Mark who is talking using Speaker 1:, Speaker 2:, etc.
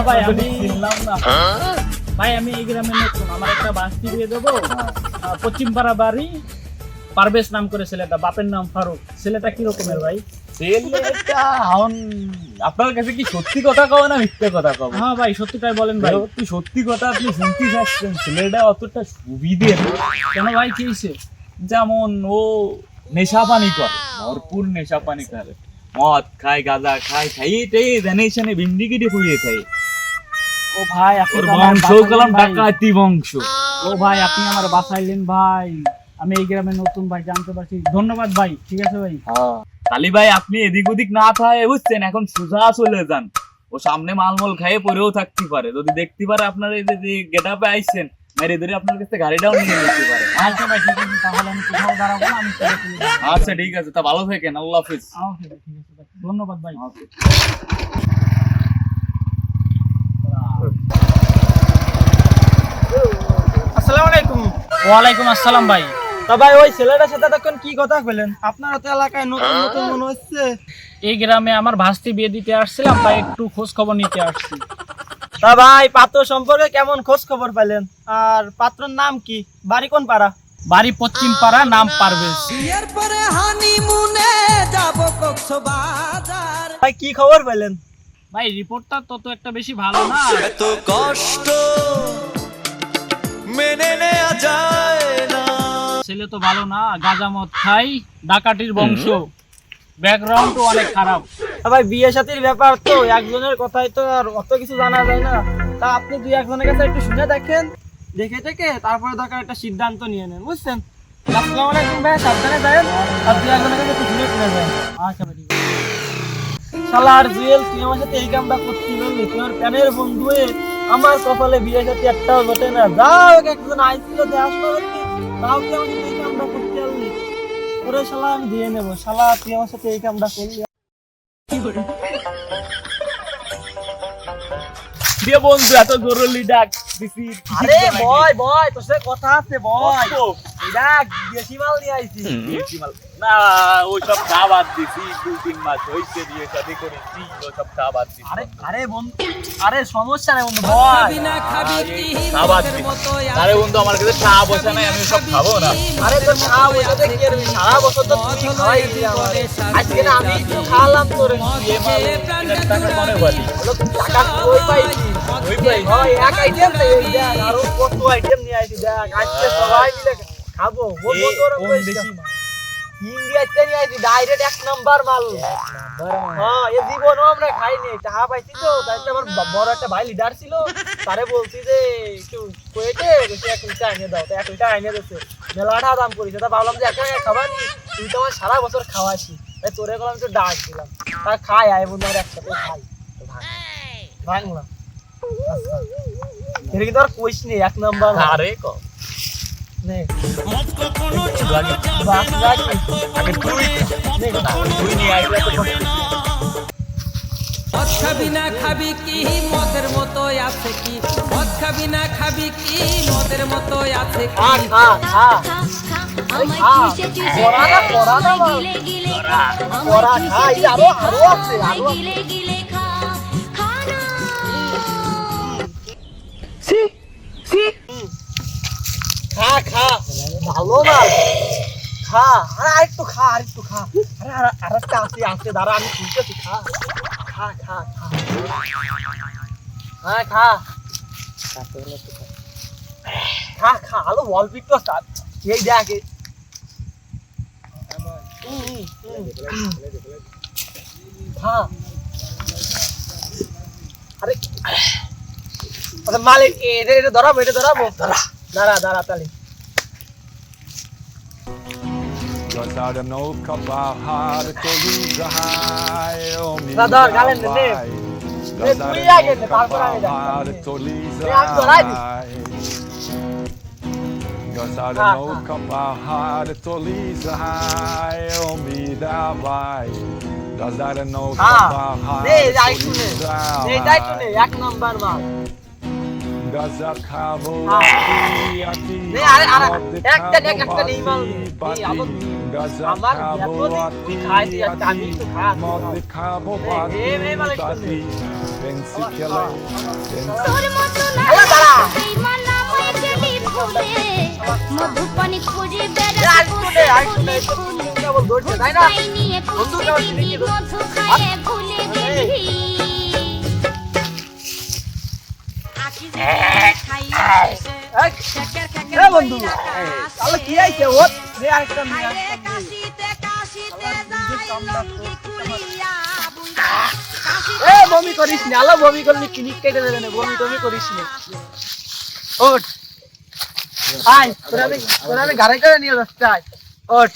Speaker 1: ভাই আমি চিনলাম না। ভাই আমি এই গ্রামে নতুন, আমার একটা বাস্তি দিয়ে দেবো। পশ্চিম পাড়া বাড়ি, পারভেজ নাম করে ছেলেটা, বাপের নাম ফারুক। ছেলেটা কি রকমের ভাই?
Speaker 2: ছেলেটা এখন আপনার কাছে কি সত্যি কথা কও না মিথ্যে কথা কও?
Speaker 1: হ্যাঁ ভাই সত্যিটাই বলেন ভাই।
Speaker 2: তুই সত্যি কথা আপনি শুনতে চাচ্ছেন, ছেলেটা অতটা সুবিধে না।
Speaker 1: কেন ভাই কি হয়েছে?
Speaker 2: যেমন ও নেশা পানি করে, ভরপুর নেশা পানি করে, মদ খায়, গাঁজা খায়, খাইয়ে জেনারেশনে ভিন্ডিগিটি ফুরিয়ে খায়।
Speaker 1: ও ভাই আপনি
Speaker 2: ওর
Speaker 1: তো আমার
Speaker 2: বংশ কলম
Speaker 1: বাঁচাইলেন ভাই।
Speaker 2: ডাকাতি বংশ।
Speaker 1: ও ভাই আপনি আমার বাঁচাইলেন ভাই, আমি এই গ্রামে নতুন ভাই, জানতে পারছি। ধন্যবাদ ভাই, ঠিক আছে ভাই।
Speaker 2: কালী ভাই আপনি এদিক ওদিক না থাকে বুঝছেন, এখন সোজা চলে যান। ও সামনে মালমল খাইয়ে পরেও থাকতে পারে, যদি দেখতে পারে আপনার এই যে গেট আপে আইসেন, মেরে ধরে আপনার কাছে গাড়িটাও নিয়ে যেতে পারে।
Speaker 1: আচ্ছা ভাই ঠিক আছে, তাহলে আমি কোথাও দাঁড়াবো না, আমি চলে চলে যাবো।
Speaker 2: আচ্ছা ঠিক আছে, তা ভালো থাকেন, আল্লাহ হাফিজ।
Speaker 1: ওকে ভাই, ঠিক আছে ভাই, ধন্যবাদ ভাই।
Speaker 3: আসসালামু আলাইকুম।
Speaker 1: ওয়ালাইকুম আসসালাম ভাই।
Speaker 3: তা ভাই ওই ছেলেটার সাথে তখন কি কথা কইলেন? আপনার তো এলাকায় নতুন নতুন মনে হচ্ছে।
Speaker 1: এই গ্রামে আমার ভাস্তি বিয়ে দিতে আসছিলাম, তাই একটু খোঁজ খবর নিতে আসছি।
Speaker 3: তা ভাই পাত্র সম্পর্কে কেমন খোঁজ খবর পাইলেন? আর পাত্রর নাম কি? বাড়ি কোন পাড়া?
Speaker 1: বাড়ি পশ্চিম পাড়া, নাম পারভেজ।
Speaker 4: এরপরে হানিমুনে যাব কক্সবাজার।
Speaker 3: ভাই কি খবর পাইলেন?
Speaker 1: ভাই রিপোর্টটা তত একটা বেশি ভালো না।
Speaker 4: এত কষ্ট মেনে নেওয়া যায় না।
Speaker 1: ছেলে তো ভালো না, গাঁজা মদ খাই, ডাকাতির বংশ, ব্যাকগ্রাউন্ড তো অনেক খারাপ।
Speaker 3: তা ভাই বিয়ে শাদীর ব্যাপার তো, একজনের কথাই তো আর অত কিছু জানা যায় না। তা আপনি দুই একজনের কাছে একটু শুনে দেখেন, দেখে থেকে তারপরে দরকার একটা সিদ্ধান্ত নিয়ে নেন, বুঝছেন? আসসালামু আলাইকুম ভাই, সাবধানে যাবেন। আর দুই একজনের কাছে একটু শুনে শুনে যাবেন।
Speaker 1: আচ্ছা ভাই ঠিক আছে।
Speaker 3: শালা আর জুয়েল, তুই আমার সাথে এই কামটা করতে পারলি? তুই আমার প্যানের বন্ধু হয়ে আমার কপালে বিয়ে সাথে একটাও ঘটে না। যাও একজন আইছিল দেখাশ করতে, তাও তুই আমার সাথে এই কামটা করতে পারলি? ওরে শালা আমি দিয়ে নেবো। শালা তুই আমার সাথে এই কামটা করলি।
Speaker 2: দিয়ে বন্ধু এত জরুরি ডাক দিছি।
Speaker 3: আরে বয় বয়, তোর সাথে কথা আছে, বয়। দেখ দেশি মাল নিয়ে আইছি।
Speaker 2: না ওইসব খাবার দিছি, 2-3 মাস হয়েছে বিয়ে শাদী করেছি, ওইসব খাবার দিছি।
Speaker 3: আরে আরে বন্ধু, আরে সমস্যা নেই বন্ধু, বয়।
Speaker 2: খাবার দিছি। আরে বন্ধু আমার কাছে টাকা পয়সা নাই, আমি সব খাবো না।
Speaker 3: আরে তোর খাওয়া বোঝাতে কি আর, সারা বছর তো তুই খাওয়াই দিলি আমারে। আজকে না আমি একটু খাওয়ালাম তোরে।
Speaker 2: এ মাল এটার টাকা মনে পারি।
Speaker 3: টাকা কই পাইছি?
Speaker 2: ওই পাই।
Speaker 3: হয় এক আইটেম তো এই দেখ, আরো কত আইটেম নিয়ে আইছি দেখ। আজকে সবাই মিলে খাবো। বলবো তোর
Speaker 2: কোন দেশি মাল?
Speaker 3: ইন্ডিয়াতে নিয়ে আইছি, ডাইরেক্ট এক নাম্বার মাল। হ্যাঁ এ জীবনও আমরা খাইনি, টাকা পাইছি তো। তাই তো আমার বড় একটা ভাই লিডার ছিল, তারে বলছি যে একটু কয়েটে বেশি 1 লিটার এনে দাও। তো 1 লিটার এনে দিচ্ছে, মেলাটা দাম করেছে। তা ভাবলাম যে একা একা খাবানি, তুই তো আমার সারা বছর খাওয়াছি, তাই তোরে বললাম একটু ডাক দিলাম। তা খাই আয় বন্ধু, আমরা একসাথে খাই। ভাঙলাম এটা কিন্তু আর কইস নি, 1 নাম্বার।
Speaker 2: আরে ক
Speaker 3: নে
Speaker 2: লাগে
Speaker 3: বাস রাখি
Speaker 2: আগে তুই
Speaker 3: নে
Speaker 2: না, তুই নিয়ে আইলে তো
Speaker 4: মদ খাবি না খাবি কি মদের মতো আছে কি? মদ খাবি না খাবি কি মদের মতো আছে কি?
Speaker 3: খা খা খা পড়া না পড়া না পড়া খা। এই আরো আরো আছে, আরো খা খা, ভালো না খা। আরে আরেকটু খা, আরেকটু খা। আরে আরেকটা আছে আছে, দাঁড়া আমি খুলতেছি। খা খা খা খা, হ্যাঁ খা খা খা। আলো অল্প একটু এই দেখ খা। আরে আচ্ছা মালিক এটা ধরাবো, এটা ধরাবো। দাঁড়া দাঁড়া তাহলে। ধর গালেন নে, তুই আগে নে, তারপর আমি যাচ্ছি। আমি ধরাই দিই। এক নম্বর মাল। একটা নেই মাল। আমার এতদিন খাই দিয়ে আমি একটু
Speaker 5: তোর মতো না এই মানা হয়ে গেলি ভুলে মধুপানি খুঁজে বেড়াই নিয়ে খুঁজে মধু খাইয়ে ভুলে গেলি
Speaker 3: বন্ধু তাহলে কি আইছে ও রে আরেকটা নিয়ে বমি করিস না আলো বমি করলি কিনিক কেটে দেবে না বমি টমি করিস না ওঠ আয় তোরা আমি ঘরে করে নিয়ে যাচ্ছি আয় ওঠ